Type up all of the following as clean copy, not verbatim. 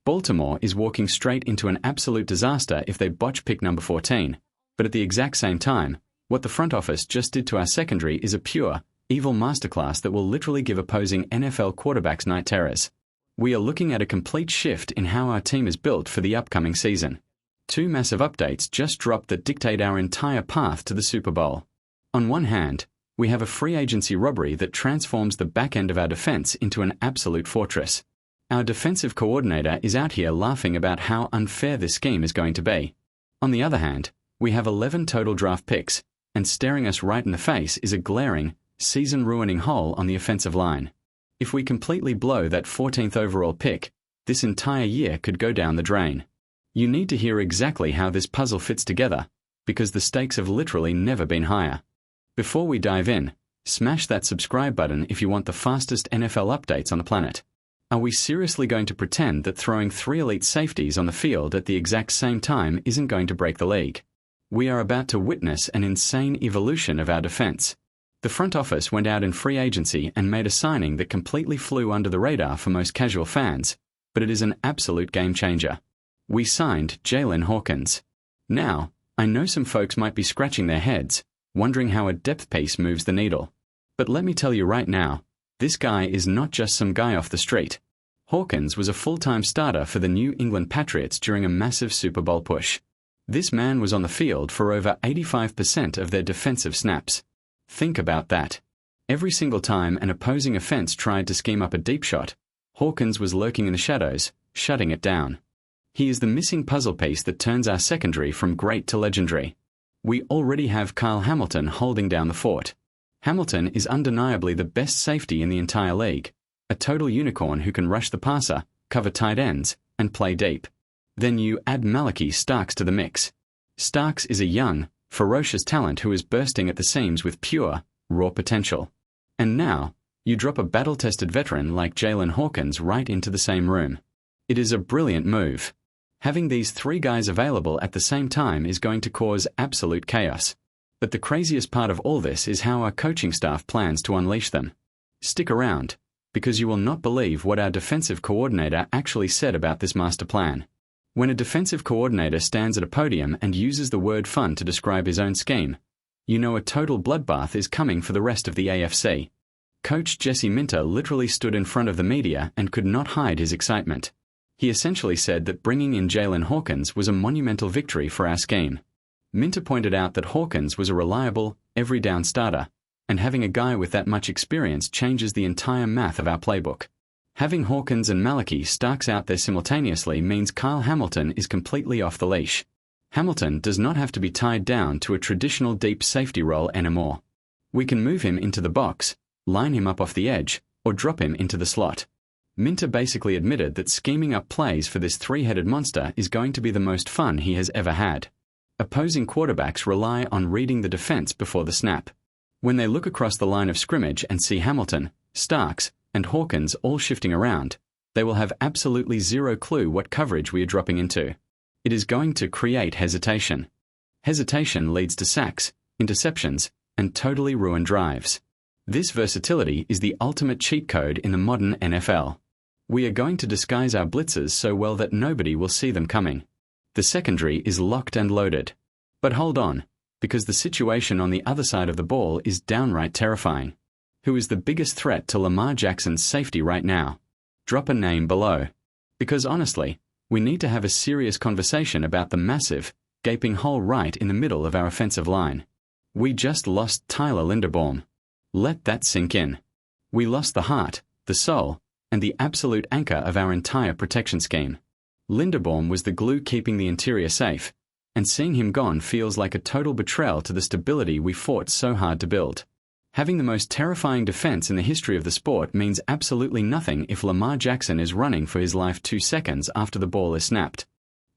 Baltimore is walking straight into an absolute disaster if they botch pick number 14, but at the exact same time, what the front office just did to our secondary is a pure, evil masterclass that will literally give opposing NFL quarterbacks night terrors. We are looking at a complete shift in how our team is built for the upcoming season. Two massive updates just dropped that dictate our entire path to the Super Bowl. On one hand, we have a free agency robbery that transforms the back end of our defense into an absolute fortress. Our defensive coordinator is out here laughing about how unfair this scheme is going to be. On the other hand, we have 11 total draft picks, and staring us right in the face is a glaring, season-ruining hole on the offensive line. If we completely blow that 14th overall pick, this entire year could go down the drain. You need to hear exactly how this puzzle fits together, because the stakes have literally never been higher. Before we dive in, smash that subscribe button if you want the fastest NFL updates on the planet. Are we seriously going to pretend that throwing 3 elite safeties on the field at the exact same time isn't going to break the league? We are about to witness an insane evolution of our defense. The front office went out in free agency and made a signing that completely flew under the radar for most casual fans, but it is an absolute game changer. We signed Jaylinn Hawkins. Now, I know some folks might be scratching their heads, wondering how a depth piece moves the needle. But let me tell you right now, this guy is not just some guy off the street. Hawkins was a full-time starter for the New England Patriots during a massive Super Bowl push. This man was on the field for over 85% of their defensive snaps. Think about that. Every single time an opposing offense tried to scheme up a deep shot, Hawkins was lurking in the shadows, shutting it down. He is the missing puzzle piece that turns our secondary from great to legendary. We already have Kyle Hamilton holding down the fort. Hamilton is undeniably the best safety in the entire league, a total unicorn who can rush the passer, cover tight ends, and play deep. Then you add Malaki Starks to the mix. Starks is a young, ferocious talent who is bursting at the seams with pure, raw potential. And now, you drop a battle-tested veteran like Jaylinn Hawkins right into the same room. It is a brilliant move. Having these 3 guys available at the same time is going to cause absolute chaos. But the craziest part of all this is how our coaching staff plans to unleash them. Stick around, because you will not believe what our defensive coordinator actually said about this master plan. When a defensive coordinator stands at a podium and uses the word fun to describe his own scheme, you know a total bloodbath is coming for the rest of the AFC. Coach Jesse Minter literally stood in front of the media and could not hide his excitement. He essentially said that bringing in Jaylinn Hawkins was a monumental victory for our scheme. Minter pointed out that Hawkins was a reliable, every-down starter, and having a guy with that much experience changes the entire math of our playbook. Having Hawkins and Malaki Starks out there simultaneously means Kyle Hamilton is completely off the leash. Hamilton does not have to be tied down to a traditional deep safety role anymore. We can move him into the box, line him up off the edge, or drop him into the slot. Minter basically admitted that scheming up plays for this 3-headed monster is going to be the most fun he has ever had. Opposing quarterbacks rely on reading the defense before the snap. When they look across the line of scrimmage and see Hamilton, Starks, and Hawkins all shifting around, they will have absolutely zero clue what coverage we are dropping into. It is going to create hesitation. Hesitation leads to sacks, interceptions, and totally ruined drives. This versatility is the ultimate cheat code in the modern NFL. We are going to disguise our blitzes so well that nobody will see them coming. The secondary is locked and loaded. But hold on, because the situation on the other side of the ball is downright terrifying. Who is the biggest threat to Lamar Jackson's safety right now? Drop a name below. Because honestly, we need to have a serious conversation about the massive, gaping hole right in the middle of our offensive line. We just lost Tyler Linderbaum. Let that sink in. We lost the heart, the soul, and the absolute anchor of our entire protection scheme. Linderbaum was the glue keeping the interior safe, and seeing him gone feels like a total betrayal to the stability we fought so hard to build. Having the most terrifying defense in the history of the sport means absolutely nothing if Lamar Jackson is running for his life 2 seconds after the ball is snapped.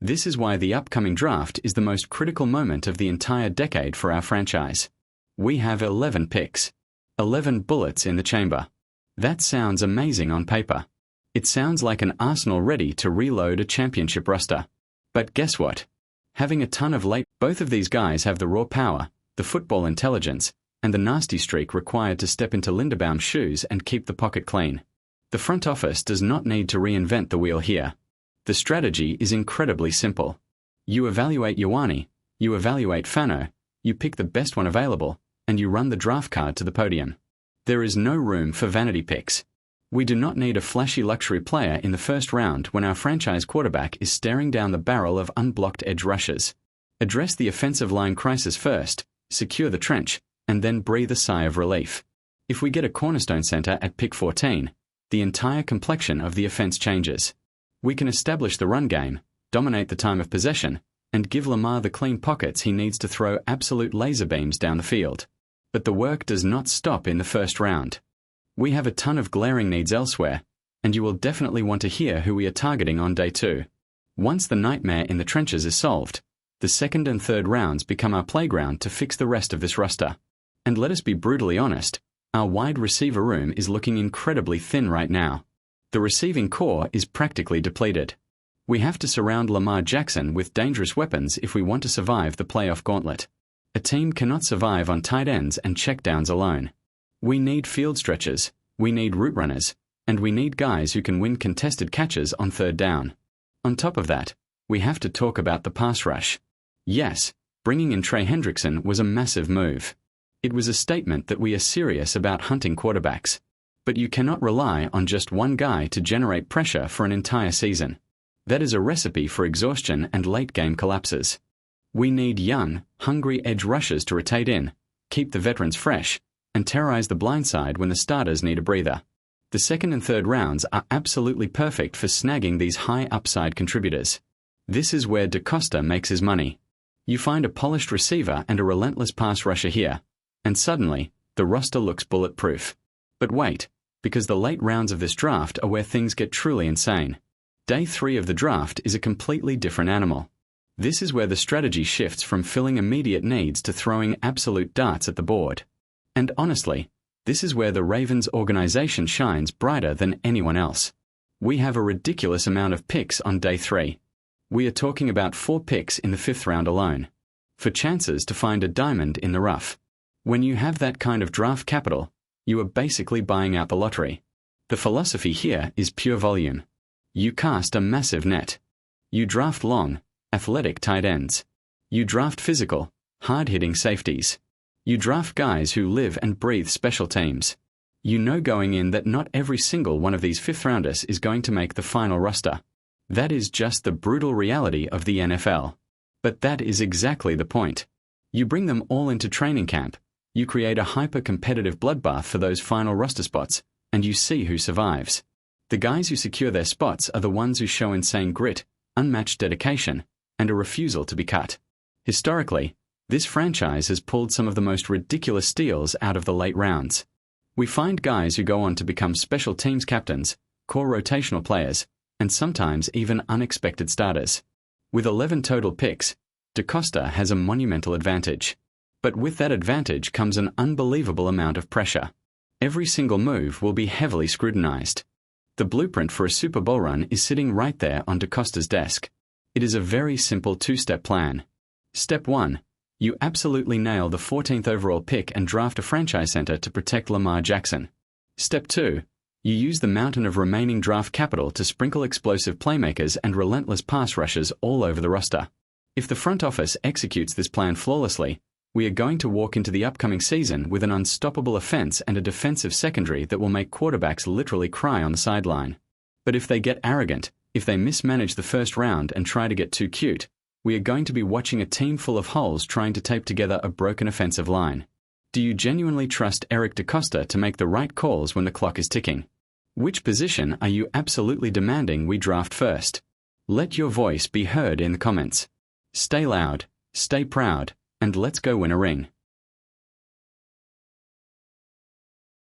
This is why the upcoming draft is the most critical moment of the entire decade for our franchise. We have 11 picks. 11 bullets in the chamber. That sounds amazing on paper. It sounds like an arsenal ready to reload a championship roster. But guess what? Having a ton of both of these guys have the raw power, the football intelligence, and the nasty streak required to step into Linderbaum's shoes and keep the pocket clean. The front office does not need to reinvent the wheel here. The strategy is incredibly simple. You evaluate Ioane, you evaluate Fano, you pick the best one available, and you run the draft card to the podium. There is no room for vanity picks. We do not need a flashy luxury player in the first round when our franchise quarterback is staring down the barrel of unblocked edge rushers. Address the offensive line crisis first, secure the trench, and then breathe a sigh of relief. If we get a cornerstone center at pick 14, the entire complexion of the offense changes. We can establish the run game, dominate the time of possession, and give Lamar the clean pockets he needs to throw absolute laser beams down the field. But the work does not stop in the first round. We have a ton of glaring needs elsewhere, and you will definitely want to hear who we are targeting on day 2. Once the nightmare in the trenches is solved, the second and third rounds become our playground to fix the rest of this roster. And let us be brutally honest, our wide receiver room is looking incredibly thin right now. The receiving core is practically depleted. We have to surround Lamar Jackson with dangerous weapons if we want to survive the playoff gauntlet. A team cannot survive on tight ends and checkdowns alone. We need field stretchers, we need route runners, and we need guys who can win contested catches on third down. On top of that, we have to talk about the pass rush. Yes, bringing in Trey Hendrickson was a massive move. It was a statement that we are serious about hunting quarterbacks. But you cannot rely on just one guy to generate pressure for an entire season. That is a recipe for exhaustion and late-game collapses. We need young, hungry edge rushers to rotate in, keep the veterans fresh, and terrorize the blindside when the starters need a breather. The second and third rounds are absolutely perfect for snagging these high-upside contributors. This is where DeCosta makes his money. You find a polished receiver and a relentless pass rusher here, and suddenly, the roster looks bulletproof. But wait, because the late rounds of this draft are where things get truly insane. Day 3 of the draft is a completely different animal. This is where the strategy shifts from filling immediate needs to throwing absolute darts at the board. And honestly, this is where the Ravens organization shines brighter than anyone else. We have a ridiculous amount of picks on day 3. We are talking about 4 picks in the 5th round alone. For chances to find a diamond in the rough. When you have that kind of draft capital, you are basically buying out the lottery. The philosophy here is pure volume. You cast a massive net. You draft long, athletic tight ends. You draft physical, hard-hitting safeties. You draft guys who live and breathe special teams. You know going in that not every single one of these 5th rounders is going to make the final roster. That is just the brutal reality of the NFL. But that is exactly the point. You bring them all into training camp, you create a hyper-competitive bloodbath for those final roster spots, and you see who survives. The guys who secure their spots are the ones who show insane grit, unmatched dedication, and a refusal to be cut. Historically, this franchise has pulled some of the most ridiculous steals out of the late rounds. We find guys who go on to become special teams captains, core rotational players, and sometimes even unexpected starters. With 11 total picks, DeCosta has a monumental advantage. But with that advantage comes an unbelievable amount of pressure. Every single move will be heavily scrutinized. The blueprint for a Super Bowl run is sitting right there on DeCosta's desk. It is a very simple 2-step plan. Step 1. You absolutely nail the 14th overall pick and draft a franchise center to protect Lamar Jackson. Step 2. You use the mountain of remaining draft capital to sprinkle explosive playmakers and relentless pass rushers all over the roster. If the front office executes this plan flawlessly, we are going to walk into the upcoming season with an unstoppable offense and a defensive secondary that will make quarterbacks literally cry on the sideline. But if they get arrogant, if they mismanage the first round and try to get too cute, we are going to be watching a team full of holes trying to tape together a broken offensive line. Do you genuinely trust Eric DeCosta to make the right calls when the clock is ticking? Which position are you absolutely demanding we draft first? Let your voice be heard in the comments. Stay loud, stay proud, and let's go win a ring.